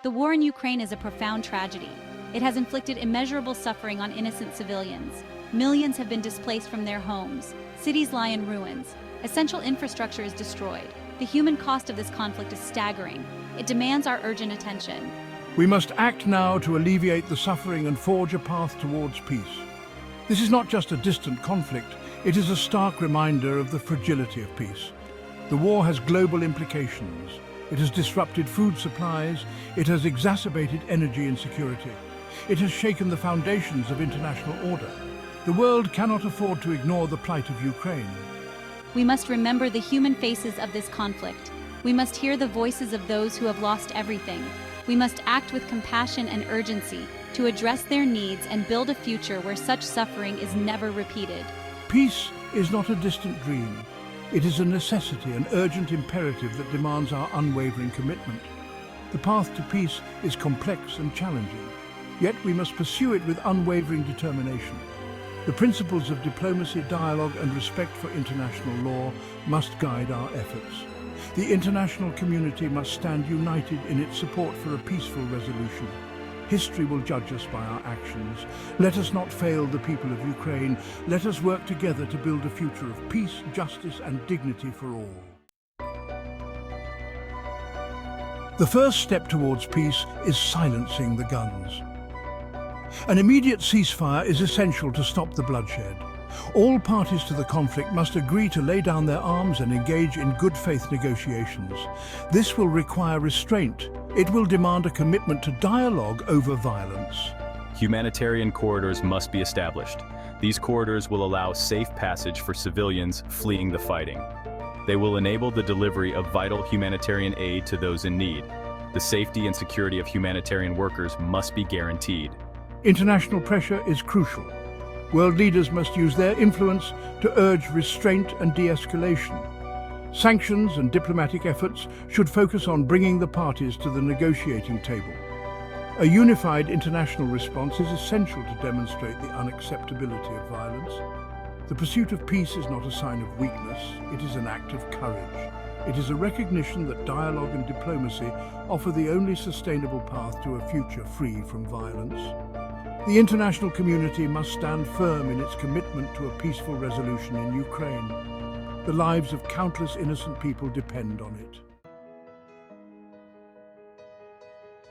The war in Ukraine is a profound tragedy. It has inflicted immeasurable suffering on innocent civilians. Millions have been displaced from their homes. Cities lie in ruins. Essential infrastructure is destroyed. The human cost of this conflict is staggering. It demands our urgent attention. We must act now to alleviate the suffering and forge a path towards peace. This is not just a distant conflict, it is a stark reminder of the fragility of peace. The war has global implications. It has disrupted food supplies, it has exacerbated energy insecurity. It has shaken the foundations of international order. The world cannot afford to ignore the plight of Ukraine. We must remember the human faces of this conflict. We must hear the voices of those who have lost everything. We must act with compassion and urgency to address their needs and build a future where such suffering is never repeated. Peace is not a distant dream. It is a necessity, an urgent imperative that demands our unwavering commitment. The path to peace is complex and challenging, yet we must pursue it with unwavering determination. The principles of diplomacy, dialogue and respect for international law must guide our efforts. The international community must stand united in its support for a peaceful resolution. History will judge us by our actions. Let us not fail the people of Ukraine. Let us work together to build a future of peace, justice and dignity for all. The first step towards peace is silencing the guns. An immediate ceasefire is essential to stop the bloodshed. All parties to the conflict must agree to lay down their arms and engage in good faith negotiations. This will require restraint. It will demand a commitment to dialogue over violence. Humanitarian corridors must be established. These corridors will allow safe passage for civilians fleeing the fighting. They will enable the delivery of vital humanitarian aid to those in need. The safety and security of humanitarian workers must be guaranteed. International pressure is crucial. World leaders must use their influence to urge restraint and de-escalation. Sanctions and diplomatic efforts should focus on bringing the parties to the negotiating table. A unified international response is essential to demonstrate the unacceptability of violence. The pursuit of peace is not a sign of weakness, it is an act of courage. It is a recognition that dialogue and diplomacy offer the only sustainable path to a future free from violence. The international community must stand firm in its commitment to a peaceful resolution in Ukraine. The lives of countless innocent people depend on it.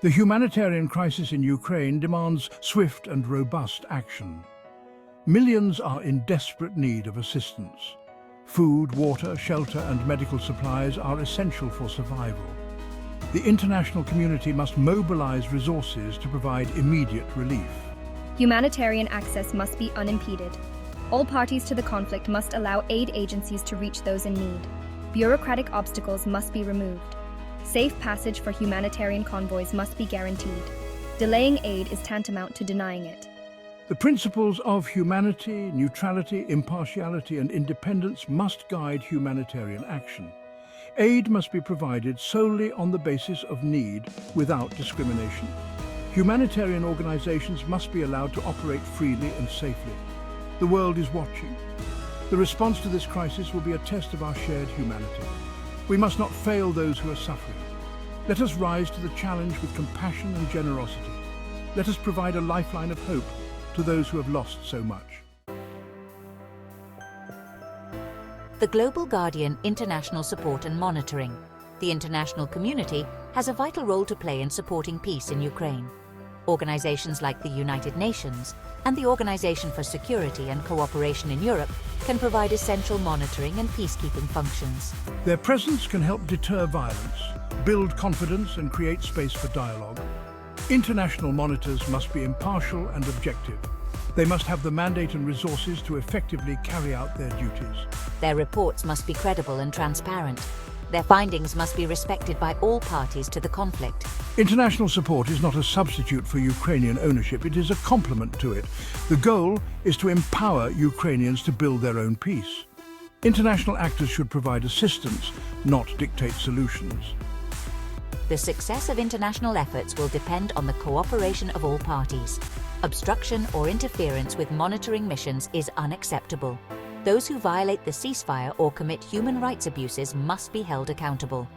The humanitarian crisis in Ukraine demands swift and robust action. Millions are in desperate need of assistance. Food, water, shelter and medical supplies are essential for survival. The international community must mobilize resources to provide immediate relief. Humanitarian access must be unimpeded. All parties to the conflict must allow aid agencies to reach those in need. Bureaucratic obstacles must be removed. Safe passage for humanitarian convoys must be guaranteed. Delaying aid is tantamount to denying it. The principles of humanity, neutrality, impartiality and independence must guide humanitarian action. Aid must be provided solely on the basis of need, without discrimination. Humanitarian organizations must be allowed to operate freely and safely. The world is watching. The response to this crisis will be a test of our shared humanity. We must not fail those who are suffering. Let us rise to the challenge with compassion and generosity. Let us provide a lifeline of hope to those who have lost so much. The Global Guardian International Support and Monitoring. The international community has a vital role to play in supporting peace in Ukraine. Organizations like the United Nations and the Organization for Security and Cooperation in Europe can provide essential monitoring and peacekeeping functions. Their presence can help deter violence, build confidence and create space for dialogue. International monitors must be impartial and objective. They must have the mandate and resources to effectively carry out their duties. Their reports must be credible and transparent. Their findings must be respected by all parties to the conflict. International support is not a substitute for Ukrainian ownership, it is a complement to it. The goal is to empower Ukrainians to build their own peace. International actors should provide assistance, not dictate solutions. The success of international efforts will depend on the cooperation of all parties. Obstruction or interference with monitoring missions is unacceptable. Those who violate the ceasefire or commit human rights abuses must be held accountable.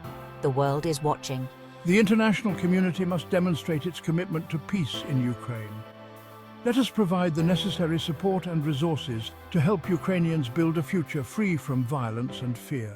The world is watching. The international community must demonstrate its commitment to peace in Ukraine. Let us provide the necessary support and resources to help Ukrainians build a future free from violence and fear.